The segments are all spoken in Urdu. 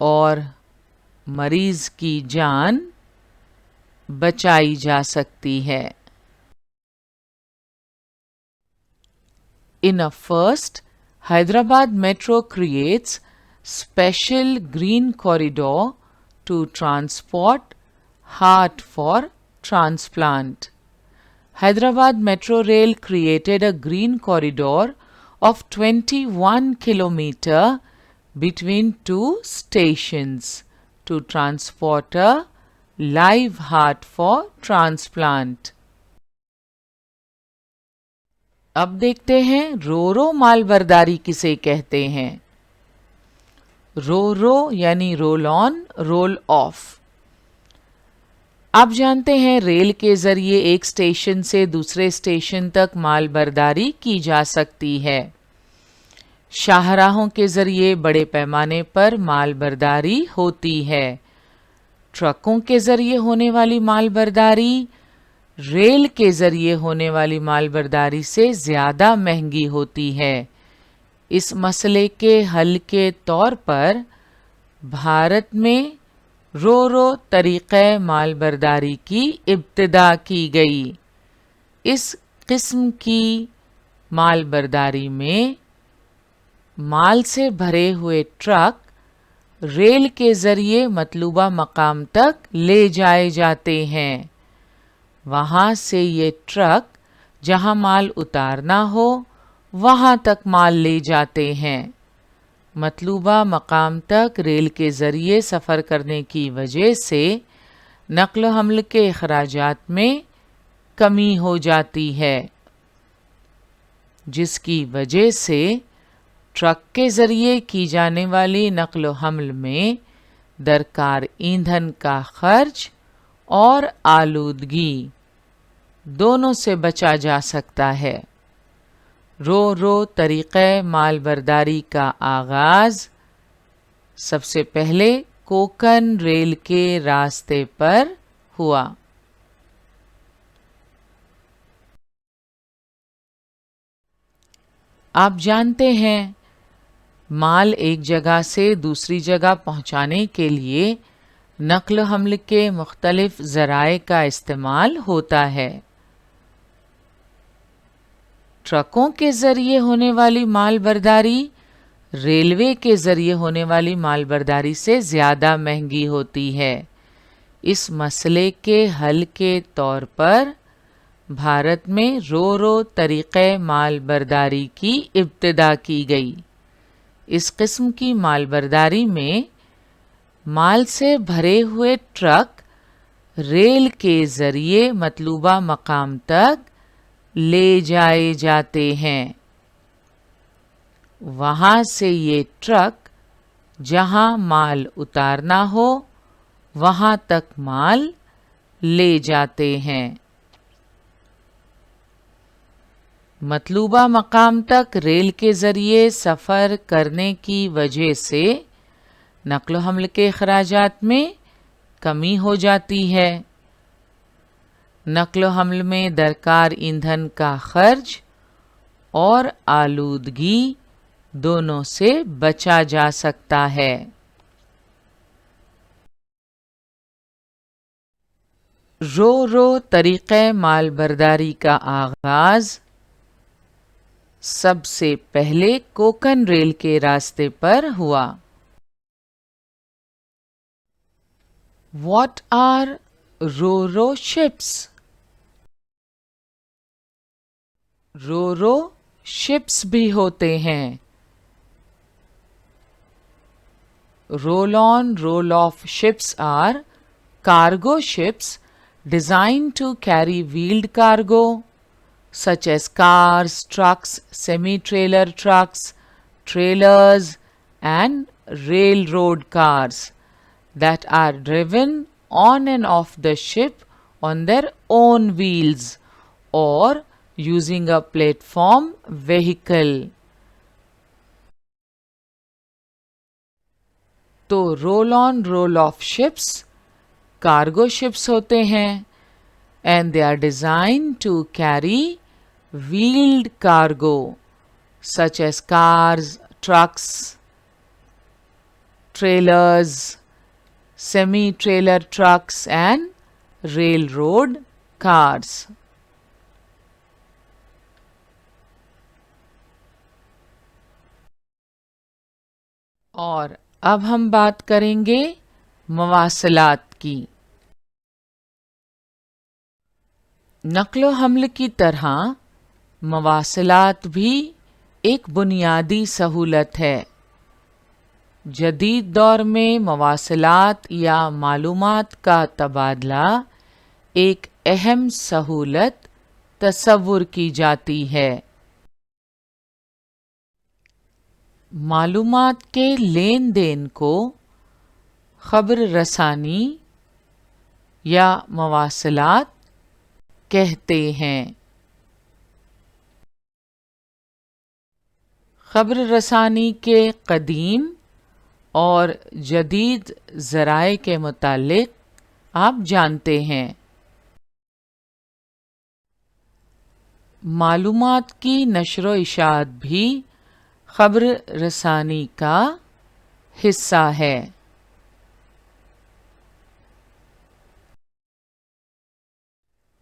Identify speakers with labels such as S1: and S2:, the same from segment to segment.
S1: اور مریض کی جان بچائی جا سکتی ہے. In a first, Hyderabad Metro creates special green corridor to transport heart for transplant. Hyderabad Metro Rail created a green corridor of 21 kilometers between two stations to transport a live heart for transplant. اب دیکھتے ہیں رو رو مال برداری کسے کہتے ہیں. رو رو یعنی رول آن رول آف. آپ جانتے ہیں ریل کے ذریعے ایک اسٹیشن سے دوسرے اسٹیشن تک مال برداری کی جا سکتی ہے. شاہراہوں کے ذریعے بڑے پیمانے پر مال برداری ہوتی ہے. ٹرکوں کے ذریعے ہونے والی مال برداری ریل کے ذریعے ہونے والی مال برداری سے زیادہ مہنگی ہوتی ہے. اس مسئلے کے حل کے طور پر بھارت میں رو رو طریقہ مال برداری کی ابتدا کی گئی. اس قسم کی مال برداری میں مال سے بھرے ہوئے ٹرک ریل کے ذریعے مطلوبہ مقام تک لے جائے جاتے ہیں. وہاں سے یہ ٹرک جہاں مال اتارنا ہو وہاں تک مال لے جاتے ہیں. مطلوبہ مقام تک ریل کے ذریعے سفر کرنے کی وجہ سے نقل و حمل کے اخراجات میں کمی ہو جاتی ہے، جس کی وجہ سے ٹرک کے ذریعے کی جانے والی نقل و حمل میں درکار ایندھن کا خرچ اور آلودگی دونوں سے بچا جا سکتا ہے. رو رو طریقہ مال برداری کا آغاز سب سے پہلے کوکن ریل کے راستے پر ہوا. آپ جانتے ہیں مال ایک جگہ سے دوسری جگہ پہنچانے کے لیے نقل و حمل کے مختلف ذرائع کا استعمال ہوتا ہے. ٹرکوں کے ذریعے ہونے والی مال برداری ریلوے کے ذریعے ہونے والی مال برداری سے زیادہ مہنگی ہوتی ہے. اس مسئلے کے حل کے طور پر بھارت میں رو رو طریقہ مال برداری کی ابتدا کی گئی. اس قسم کی مال برداری میں مال سے بھرے ہوئے ٹرک ریل کے ذریعے مطلوبہ مقام تک لے جائے جاتے ہیں. وہاں سے یہ ٹرک جہاں مال اتارنا ہو وہاں تک مال لے جاتے ہیں. مطلوبہ مقام تک ریل کے ذریعے سفر کرنے کی وجہ سے نقل و حمل کے اخراجات میں کمی ہو جاتی ہے. نقل و حمل میں درکار ایندھن کا خرچ اور آلودگی دونوں سے بچا جا سکتا ہے. رو رو طریقہ مال برداری کا آغاز سب سے پہلے کوکن ریل کے راستے پر ہوا. What are ro-ro ships? Ro ships بھی ہوتے ہیں. Roll on roll off ships are cargo ships designed to carry wheeled cargo such as cars, trucks, semi-trailer trucks, trailers and railroad cars that are driven on and off the ship on their own wheels or using a platform vehicle. تو roll on roll off ships cargo ships ہوتے ہیں and they are designed to carry wheeled cargo such as cars, trucks, trailers, semi-trailer trucks and railroad cars. اور اب ہم بات کریں گے مواصلات کی۔ نقل و حمل کی طرح مواصلات بھی ایک بنیادی سہولت ہے۔ جدید دور میں مواصلات یا معلومات کا تبادلہ ایک اہم سہولت تصور کی جاتی ہے۔ معلومات کے لین دین کو خبر رسانی یا مواصلات کہتے ہیں۔ خبر رسانی کے قدیم اور جدید ذرائع کے متعلق آپ جانتے ہیں۔ معلومات کی نشر و اشاعت بھی خبر رسانی کا حصہ ہے۔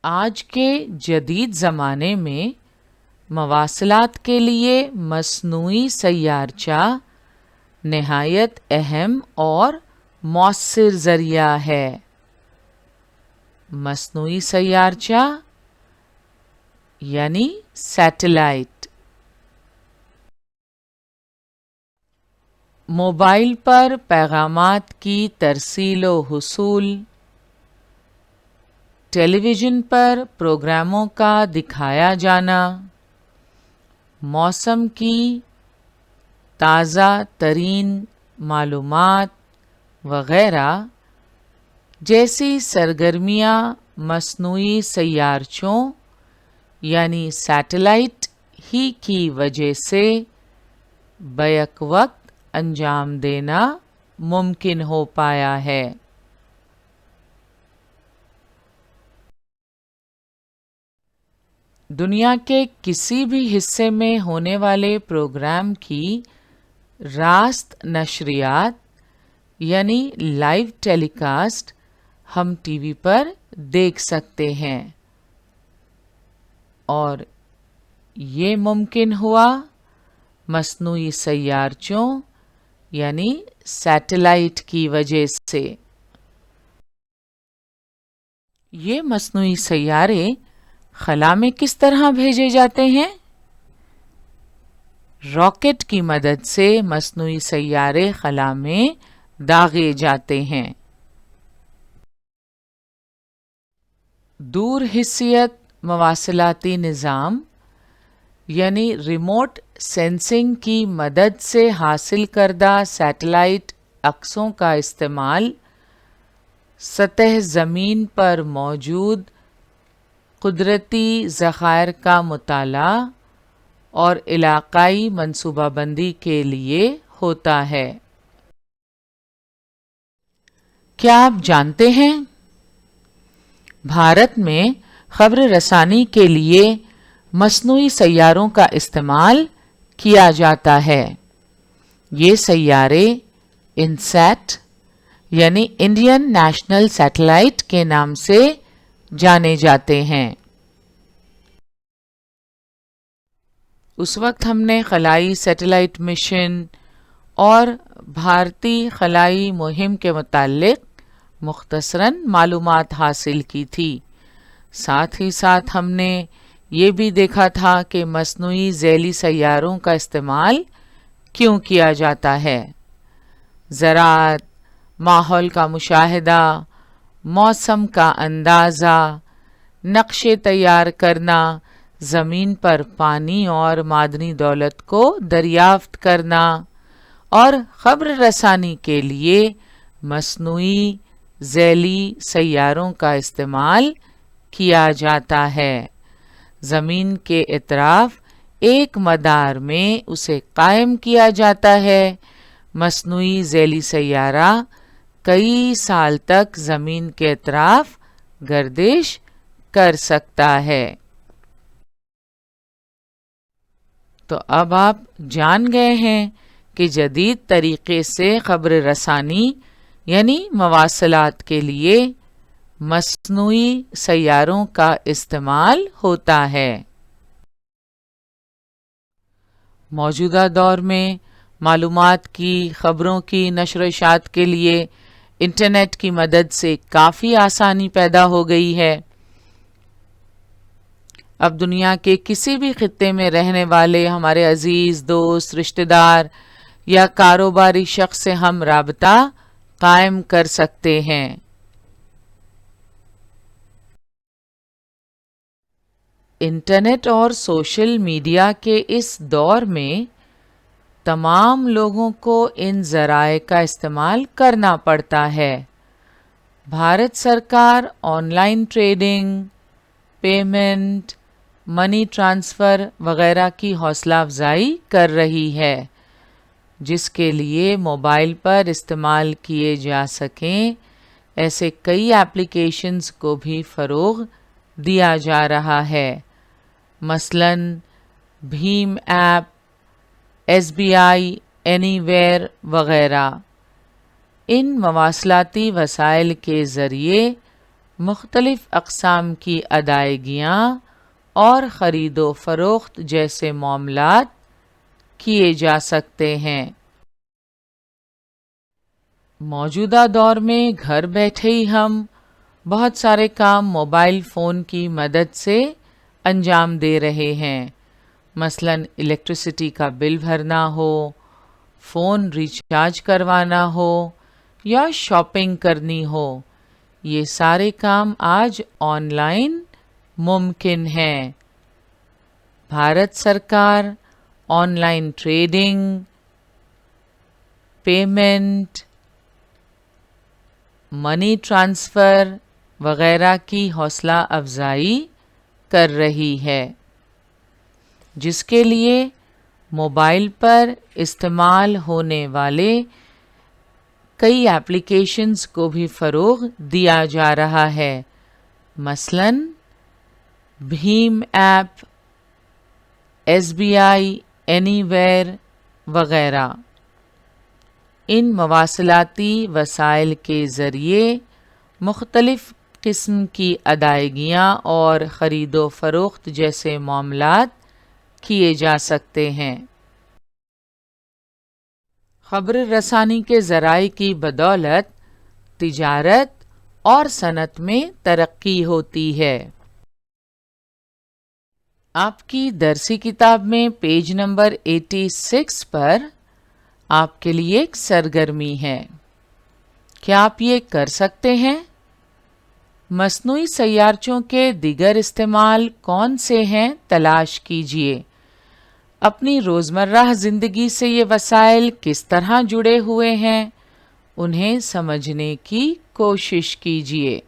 S1: آج کے جدید زمانے میں مواصلات کے لیے مصنوعی سیارچہ نہایت اہم اور مؤثر ذریعہ ہے۔ مصنوعی سیارچہ یعنی سیٹلائٹ موبائل پر پیغامات کی ترسیل و حصول، ٹیلی ویژن پر پروگراموں کا دکھایا جانا، موسم کی تازہ ترین معلومات وغیرہ جیسی سرگرمیاں مصنوعی سیارچوں یعنی سیٹلائٹ ہی کی وجہ سے بیک وقت انجام دینا ممکن ہو پایا ہے۔ دنیا کے کسی بھی حصے میں ہونے والے پروگرام کی راست نشریات یعنی لائیو ٹیلی کاسٹ ہم ٹی وی پر دیکھ سکتے ہیں، اور یہ ممکن ہوا مصنوعی سیارچوں یعنی سیٹلائٹ کی وجہ سے۔ یہ مصنوعی سیارے خلا میں کس طرح بھیجے جاتے ہیں؟ راکٹ کی مدد سے مصنوعی سیارے خلا میں داغے جاتے ہیں۔ دور حیثیت مواصلاتی نظام یعنی ریموٹ سینسنگ کی مدد سے حاصل کردہ سیٹلائٹ عکسوں کا استعمال سطح زمین پر موجود قدرتی ذخائر کا مطالعہ اور علاقائی منصوبہ بندی کے لیے ہوتا ہے۔ کیا آپ جانتے ہیں بھارت میں خبر رسانی کے لیے مصنوعی سیاروں کا استعمال کیا جاتا ہے؟ یہ سیارے انسیٹ یعنی انڈین نیشنل سیٹلائٹ کے نام سے جانے جاتے ہیں۔ اس وقت ہم نے خلائی سیٹلائٹ مشن اور بھارتی خلائی مہم کے متعلق مختصراً معلومات حاصل کی تھی۔ ساتھ ہی ساتھ ہم نے یہ بھی دیکھا تھا کہ مصنوعی ذیلی سیاروں کا استعمال کیوں کیا جاتا ہے۔ زراعت، ماحول کا مشاہدہ، موسم کا اندازہ، نقشے تیار کرنا، زمین پر پانی اور معدنی دولت کو دریافت کرنا، اور خبر رسانی کے لیے مصنوعی ذیلی سیاروں کا استعمال کیا جاتا ہے۔ زمین کے اطراف ایک مدار میں اسے قائم کیا جاتا ہے۔ مصنوعی ذیلی سیارہ کئی سال تک زمین کے اطراف گردش کر سکتا ہے۔ تو اب آپ جان گئے ہیں کہ جدید طریقے سے خبر رسانی یعنی مواصلات کے لیے مصنوعی سیاروں کا استعمال ہوتا ہے۔ موجودہ دور میں معلومات کی، خبروں کی نشر و اشاعت کے لیے انٹرنیٹ کی مدد سے کافی آسانی پیدا ہو گئی ہے۔ اب دنیا کے کسی بھی خطے میں رہنے والے ہمارے عزیز دوست، رشتہ دار یا کاروباری شخص سے ہم رابطہ قائم کر سکتے ہیں۔ انٹرنیٹ اور سوشل میڈیا کے اس دور میں تمام لوگوں کو ان ذرائع کا استعمال کرنا پڑتا ہے۔ بھارت سرکار on line trading, payment, money transfer وغیرہ کی حوصلہ افزائی کر رہی ہے، جس کے لیے موبائل پر استعمال کیے جا سکیں ایسے کئی ایپلیکیشنز کو بھی فروغ دیا جا رہا ہے، مثلاً Bhim app, SBI any where وغیرہ۔ ان مواصلاتی وسائل کے ذریعے مختلف اقسام کی ادائیگیاں اور خرید و فروخت جیسے معاملات کیے جا سکتے ہیں۔ موجودہ دور میں گھر بیٹھے ہی ہم بہت سارے کام موبائل فون کی مدد سے انجام دے رہے ہیں، مثلاً الیکٹرسٹی کا بل بھرنا ہو، فون ریچارج کروانا ہو یا شاپنگ کرنی ہو، یہ سارے کام آج آن لائن ممکن ہیں۔ بھارت سرکار on line trading, payment, money transfer وغیرہ کی حوصلہ افزائی کر رہی ہے، جس کے لیے موبائل پر استعمال ہونے والے کئی ایپلیکیشنز کو بھی فروغ دیا جا رہا ہے، مثلاً Bhim app, SBI any where وغیرہ۔ ان مواصلاتی وسائل کے ذریعے مختلف قسم کی ادائیگیاں اور خرید و فروخت جیسے معاملات کیے جا سکتے ہیں۔ خبر رسانی کے ذرائع کی بدولت تجارت اور صنعت میں ترقی ہوتی ہے۔ آپ کی درسی کتاب میں پیج نمبر 86 پر آپ کے لیے ایک سرگرمی ہے۔ کیا آپ یہ کر سکتے ہیں؟ مصنوعی سیارچوں کے دیگر استعمال کون سے ہیں تلاش کیجیے۔ اپنی روزمرہ زندگی سے یہ وسائل کس طرح جڑے ہوئے ہیں، انہیں سمجھنے کی کوشش کیجیے۔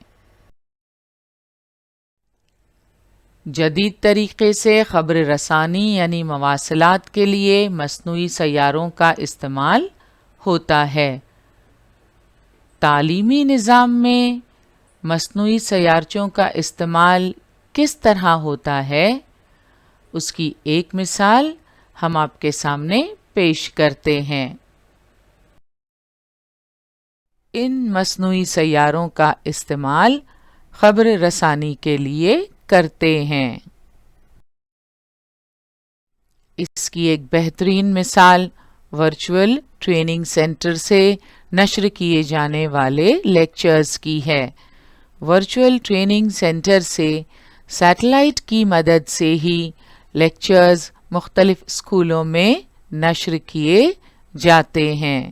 S1: جدید طریقے سے خبر رسانی یعنی مواصلات کے لیے مصنوعی سیاروں کا استعمال ہوتا ہے۔ تعلیمی نظام میں مصنوعی سیارچوں کا استعمال کس طرح ہوتا ہے، اس کی ایک مثال ہم آپ کے سامنے پیش کرتے ہیں۔ ان مصنوعی سیاروں کا استعمال خبر رسانی کے لیے کرتے ہیں۔ اس کی ایک بہترین مثال ورچوئل ٹریننگ سینٹر سے نشر کیے جانے والے لیکچرز کی ہے۔ ورچوئل ٹریننگ سینٹر سے سیٹلائٹ کی مدد سے ہی لیکچرز مختلف اسکولوں میں نشر کیے جاتے ہیں۔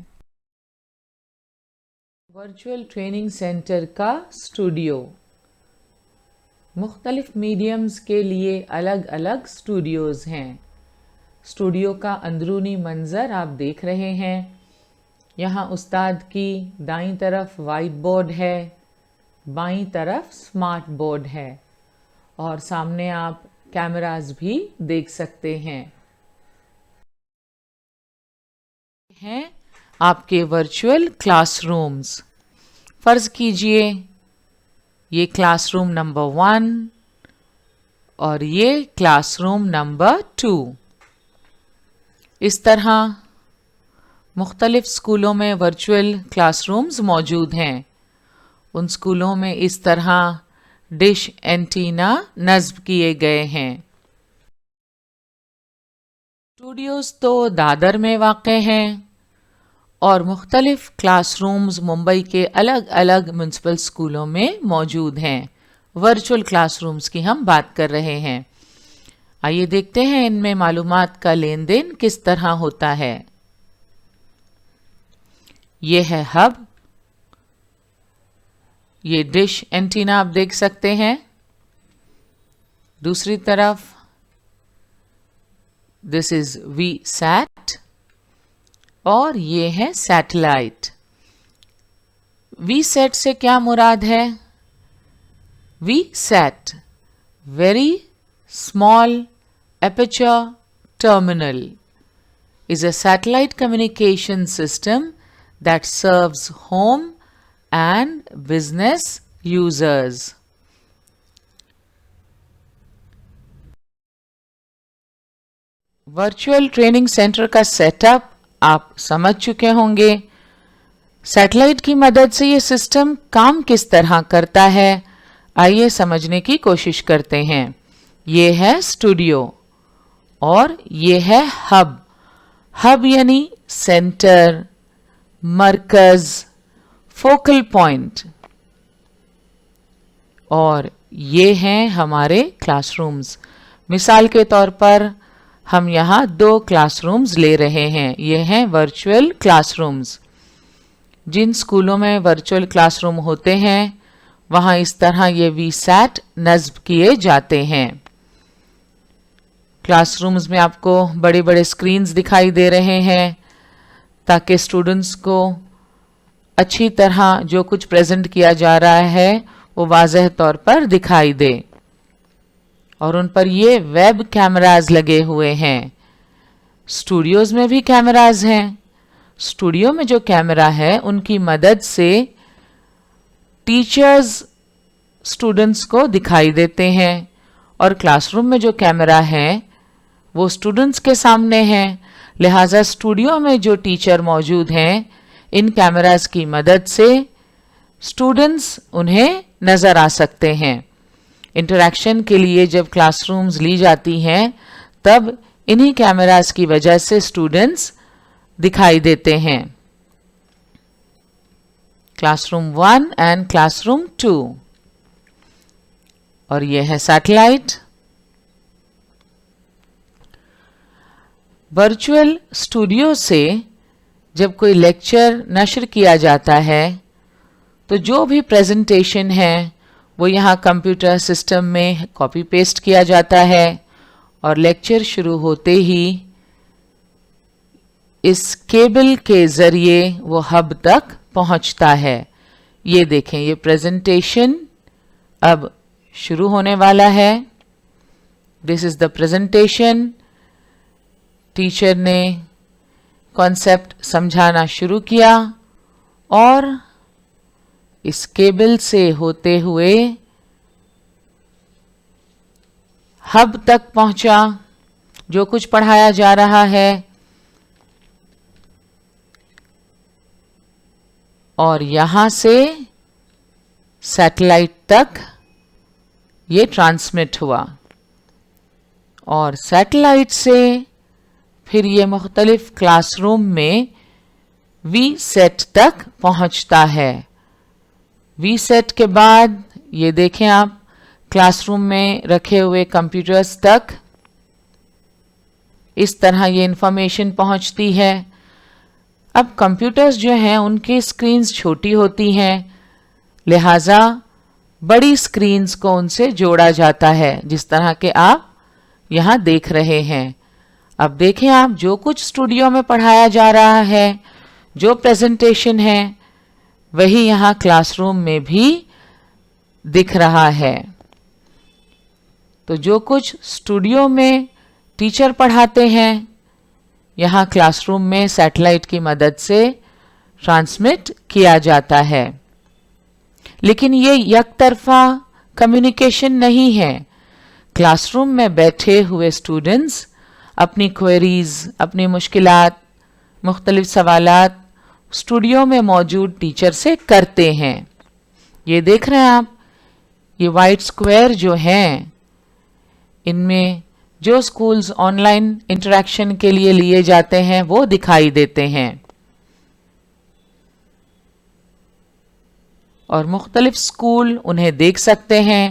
S1: ورچوئل ٹریننگ سینٹر کا اسٹوڈیو۔ مختلف میڈیمز کے لیے الگ الگ اسٹوڈیوز ہیں۔ اسٹوڈیو کا اندرونی منظر آپ دیکھ رہے ہیں۔ یہاں استاد کی دائیں طرف وائٹ بورڈ ہے، بائیں طرف اسمارٹ بورڈ ہے اور سامنے آپ کیمراز بھی دیکھ سکتے ہیں۔ آپ کے ورچوئل کلاس رومز۔ فرض کیجئے یہ کلاس روم نمبر 1 اور یہ کلاس روم نمبر 2۔ اس طرح مختلف اسکولوں میں ورچوئل کلاس رومز موجود ہیں. ان اسکولوں میں اس طرح ڈش اینٹینا نصب کیے گئے ہیں. اسٹوڈیوز تو دادر میں واقع ہیں اور مختلف کلاس رومز ممبئی کے الگ الگ میونسپل اسکولوں میں موجود ہیں. ورچوئل کلاس رومز کی ہم بات کر رہے ہیں. آئیے دیکھتے ہیں ان میں معلومات کا لین دین کس طرح ہوتا ہے. یہ ہے ہب. یہ ڈش اینٹینا آپ دیکھ سکتے ہیں. دوسری طرف دس از وی سیٹ اور یہ ہے سیٹلائٹ. وی سیٹ سے کیا مراد ہے؟ We set very small aperture terminal is a satellite communication system that serves home and business users. Virtual training centre کا سیٹ اپ آپ سمجھ چکے ہوں گے. سیٹلائٹ کی مدد سے یہ سسٹم کام کس طرح کرتا ہے آئیے سمجھنے کی کوشش کرتے ہیں. یہ ہے اسٹوڈیو اور یہ ہے ہب. ہب یعنی سینٹر، مرکز، فوکل پوائنٹ. اور یہ ہیں ہمارے کلاس رومز. مثال کے طور پر ہم یہاں 2 کلاس رومز لے رہے ہیں. یہ ہیں ورچوئل کلاس رومز. جن اسکولوں میں ورچوئل کلاس روم ہوتے ہیں وہاں اس طرح یہ وی سیٹ نصب کیے جاتے ہیں. کلاس رومز میں آپ کو بڑے بڑے اسکرینز دکھائی دے رہے ہیں تاکہ اسٹوڈنٹس کو اچھی طرح جو کچھ پریزنٹ کیا جا رہا ہے وہ واضح طور پر دکھائی دے. اور ان پر یہ ویب کیمراز لگے ہوئے ہیں. اسٹوڈیوز میں بھی کیمراز ہیں. اسٹوڈیو میں جو کیمرہ ہے ان کی مدد سے ٹیچرز اسٹوڈنٹس کو دکھائی دیتے ہیں اور کلاس روم میں جو کیمرہ ہے وہ اسٹوڈنٹس کے سامنے ہیں. لہٰذا اسٹوڈیو میں جو ٹیچر موجود ہیں ان کیمراز کی مدد سے اسٹوڈنٹس انہیں نظر آ سکتے ہیں. انٹریکشن کے لیے جب کلاس رومز لی جاتی ہیں تب انہی کیمراز کی وجہ سے اسٹوڈنٹس دکھائی دیتے ہیں. Class room 1 and class room 2. اور یہ ہے سیٹلائٹ. ورچوئل اسٹوڈیو سے جب کوئی لیکچر نشر کیا جاتا ہے تو جو بھی پریزنٹیشن ہے وہ یہاں کمپیوٹر سسٹم میں کاپی پیسٹ کیا جاتا ہے اور لیکچر شروع ہوتے ہی اس کیبل کے ذریعے وہ ہب تک پہنچتا ہے. یہ دیکھیں یہ پریزنٹیشن اب شروع ہونے والا ہے. دس از دا پریزنٹیشن. ٹیچر نے کانسیپٹ سمجھانا شروع کیا اور اس کیبل سے ہوتے ہوئے ہب تک پہنچا جو کچھ پڑھایا جا رہا ہے اور یہاں سے سیٹلائٹ تک یہ ٹرانسمٹ ہوا اور سیٹلائٹ سے پھر یہ مختلف کلاس روم میں وی سیٹ تک پہنچتا ہے. وی سیٹ کے بعد یہ دیکھیں آپ کلاس روم میں رکھے ہوئے کمپیوٹرز تک اس طرح یہ انفارمیشن پہنچتی ہے. اب کمپیوٹرز جو ہیں ان کی اسکرینز چھوٹی ہوتی ہیں لہٰذا بڑی اسکرینز کو ان سے جوڑا جاتا ہے جس طرح کہ آپ یہاں دیکھ رہے ہیں. اب دیکھیں آپ جو کچھ اسٹوڈیو میں پڑھایا جا رہا ہے جو پریزنٹیشن ہے وہی یہاں کلاس روم میں بھی دکھ رہا ہے. تو جو کچھ اسٹوڈیو میں ٹیچر پڑھاتے ہیں یہاں کلاس روم میں سیٹلائٹ کی مدد سے ٹرانسمٹ کیا جاتا ہے. لیکن یہ یک طرفہ کمیونیکیشن نہیں ہے. کلاس روم میں بیٹھے ہوئے اسٹوڈنٹس اپنی کوئریز، اپنی مشکلات مختلف سوالات اسٹوڈیو میں موجود ٹیچر سے کرتے ہیں. یہ دیکھ رہے ہیں آپ، یہ وائٹ اسکوائر جو ہیں ان میں جو اسکولز آن لائن انٹریکشن کے لیے لیے جاتے ہیں وہ دکھائی دیتے ہیں، اور مختلف اسکول انہیں دیکھ سکتے ہیں،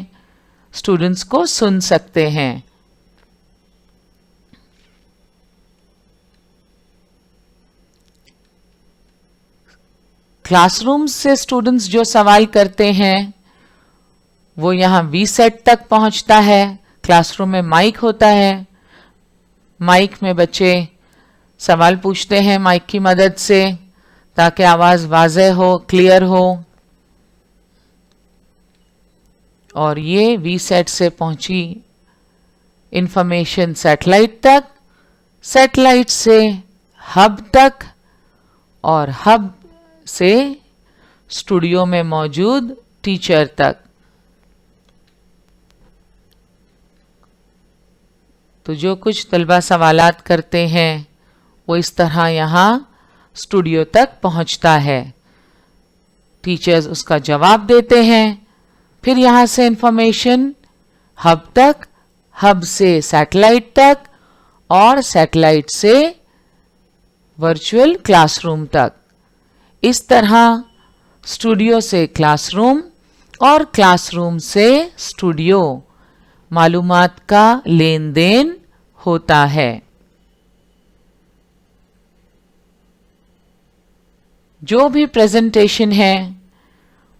S1: اسٹوڈنٹس کو سن سکتے ہیں. کلاس روم سے اسٹوڈنٹس جو سوال کرتے ہیں وہ یہاں وی سیٹ تک پہنچتا ہے. کلاس روم میں مائک ہوتا ہے، مائک میں بچے سوال پوچھتے ہیں مائک کی مدد سے تاکہ آواز واضح ہو، کلیئر ہو. اور یہ وی سیٹ سے پہنچی انفارمیشن سیٹلائٹ تک، سیٹلائٹ سے ہب تک، اور ہب سے اسٹوڈیو میں موجود ٹیچر تک. تو جو کچھ طلبہ سوالات کرتے ہیں وہ اس طرح یہاں اسٹوڈیو تک پہنچتا ہے، ٹیچرز اس کا جواب دیتے ہیں. پھر یہاں سے انفارمیشن ہب تک، ہب سے سیٹلائٹ تک، اور سیٹلائٹ سے ورچوئل کلاس روم تک. اس طرح اسٹوڈیو سے کلاس روم اور کلاس روم سے اسٹوڈیو معلومات کا لین دین ہوتا ہے. جو بھی پریزنٹیشن ہے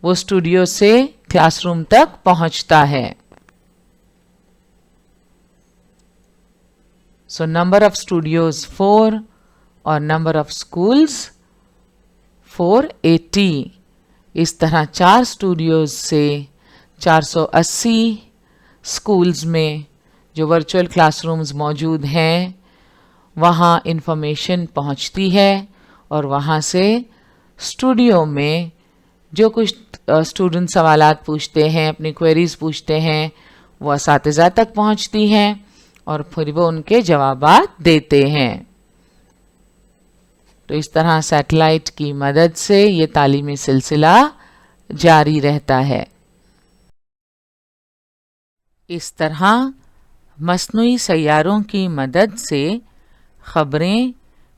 S1: وہ اسٹوڈیو سے کلاس روم تک پہنچتا ہے. So number of studios 4 اور number of schools 480. اس طرح 4 اسٹوڈیوز سے 480 اسکولز میں جو ورچوئل کلاس رومز موجود ہیں وہاں انفارمیشن پہنچتی ہے، اور وہاں سے اسٹوڈیو میں جو کچھ اسٹوڈنٹ سوالات پوچھتے ہیں، اپنی کوئریز پوچھتے ہیں، وہ اساتذہ تک پہنچتی ہیں اور پھر وہ ان کے جوابات دیتے ہیں. تو اس طرح سیٹلائٹ کی مدد سے یہ تعلیمی سلسلہ جاری رہتا ہے. اس طرح مصنوعی سیاروں کی مدد سے خبریں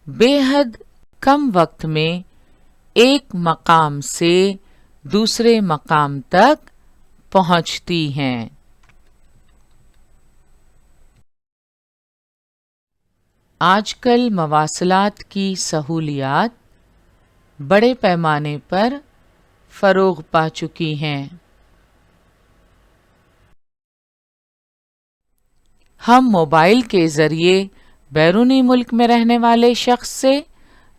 S1: بے حد کم وقت میں ایک مقام سے دوسرے مقام تک پہنچتی ہیں. آج کل مواصلات کی سہولیات بڑے پیمانے پر فروغ پا چکی ہیں. ہم موبائل کے ذریعے بیرونی ملک میں رہنے والے شخص سے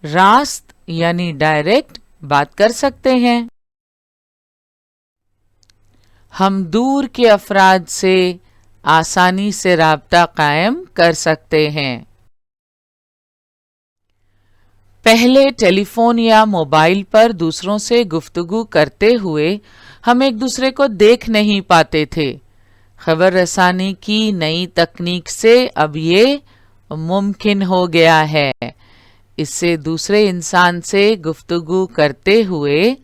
S1: راست یعنی ڈائریکٹ بات کر سکتے ہیں. ہم دور کے افراد سے آسانی سے رابطہ قائم کر سکتے ہیں. پہلے ٹیلی فون یا موبائل پر دوسروں سے گفتگو کرتے ہوئے ہم ایک دوسرے کو دیکھ نہیں پاتے تھے. خبر رسانی کی نئی تکنیک سے اب یہ ممکن ہو گیا ہے. اس سے دوسرے انسان سے گفتگو کرتے ہوئے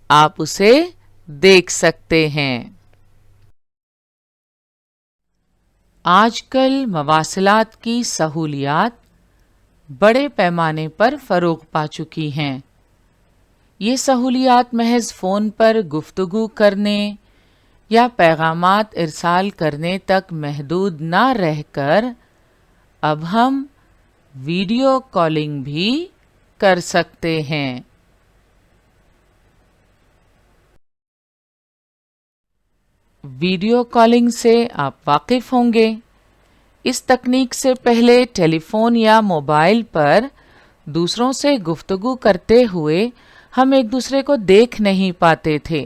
S1: آپ اسے دیکھ سکتے ہیں. آج کل مواصلات کی سہولیات بڑے پیمانے پر فروغ پا چکی ہیں. یہ سہولیات محض فون پر گفتگو کرنے یا پیغامات ارسال کرنے تک محدود نہ رہ کر اب ہم ویڈیو کالنگ بھی کر سکتے ہیں. ویڈیو کالنگ سے آپ واقف ہوں گے. اس تکنیک سے پہلے ٹیلی فون یا موبائل پر دوسروں سے گفتگو کرتے ہوئے ہم ایک دوسرے کو دیکھ نہیں پاتے تھے.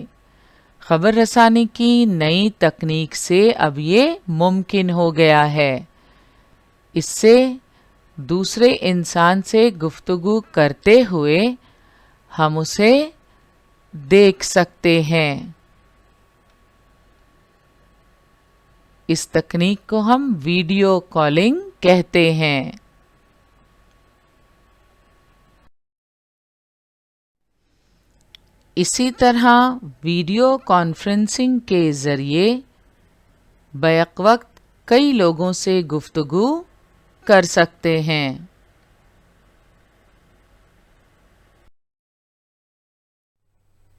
S1: خبر رسانی کی نئی تکنیک سے اب یہ ممکن ہو گیا ہے. اس سے دوسرے انسان سے گفتگو کرتے ہوئے ہم اسے دیکھ سکتے ہیں. اس تکنیک کو ہم ویڈیو کالنگ کہتے ہیں. اسی طرح ویڈیو کانفرنسنگ کے ذریعے بیک وقت کئی لوگوں سے گفتگو کر سکتے ہیں۔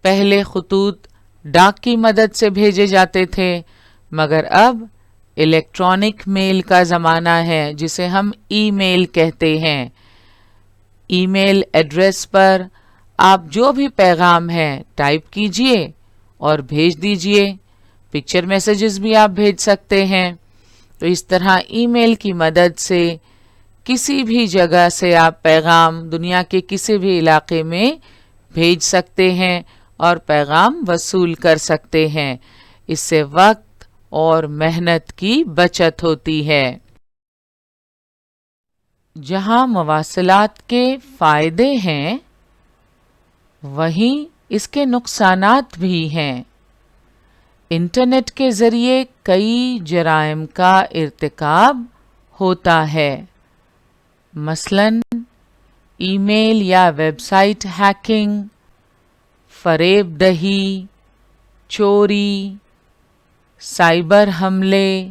S1: پہلے خطوط ڈاک کی مدد سے بھیجے جاتے تھے، مگر اب الیکٹرانک میل کا زمانہ ہے جسے ہم ای میل کہتے ہیں۔ ای میل ایڈریس پر آپ جو بھی پیغام ہے ٹائپ کیجئے اور بھیج دیجئے۔ پکچر میسیجز بھی آپ بھیج سکتے ہیں۔ تو اس طرح ای میل کی مدد سے کسی بھی جگہ سے آپ پیغام دنیا کے کسی بھی علاقے میں بھیج سکتے ہیں اور پیغام وصول کر سکتے ہیں۔ اس سے وقت اور محنت کی بچت ہوتی ہے۔ جہاں مواصلات کے فائدے ہیں، وہیں اس کے نقصانات بھی ہیں۔ انٹرنیٹ کے ذریعے کئی جرائم کا ارتکاب ہوتا ہے، مثلاً ای میل یا ویب سائٹ ہیکنگ، فریب دہی، چوری، سائبر حملے،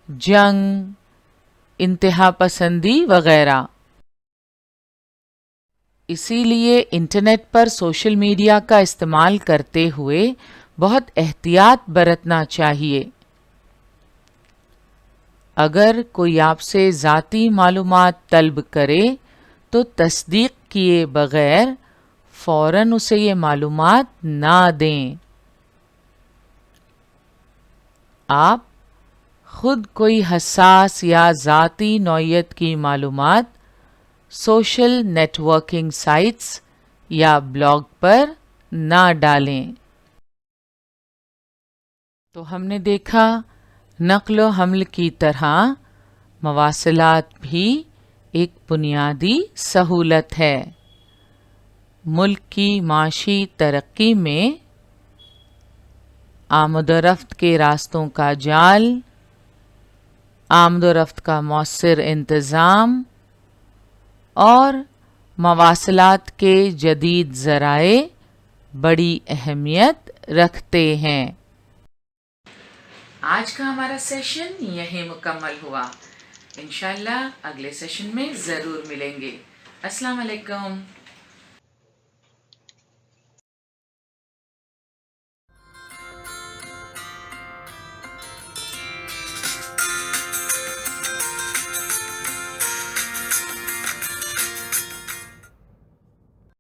S1: جنگ، انتہا پسندی وغیرہ۔ اسی لیے انٹرنیٹ پر سوشل میڈیا کا استعمال کرتے ہوئے بہت احتیاط برتنا چاہیے۔ اگر کوئی آپ سے ذاتی معلومات طلب کرے تو تصدیق کیے بغیر فوراً اسے یہ معلومات نہ دیں۔ آپ خود کوئی حساس یا ذاتی نوعیت کی معلومات سوشل نیٹ ورکنگ سائٹس یا بلاگ پر نہ ڈالیں۔ تو ہم نے دیکھا نقل و حمل کی طرح مواصلات بھی ایک بنیادی سہولت ہے۔ ملک کی معاشی ترقی میں آمد و رفت کے راستوں کا جال، آمد و رفت کا مؤثر انتظام اور مواصلات کے جدید ذرائع بڑی اہمیت رکھتے ہیں۔ آج کا ہمارا سیشن یہیں مکمل ہوا۔ انشاءاللہ اگلے سیشن میں ضرور ملیں گے۔ السلام علیکم۔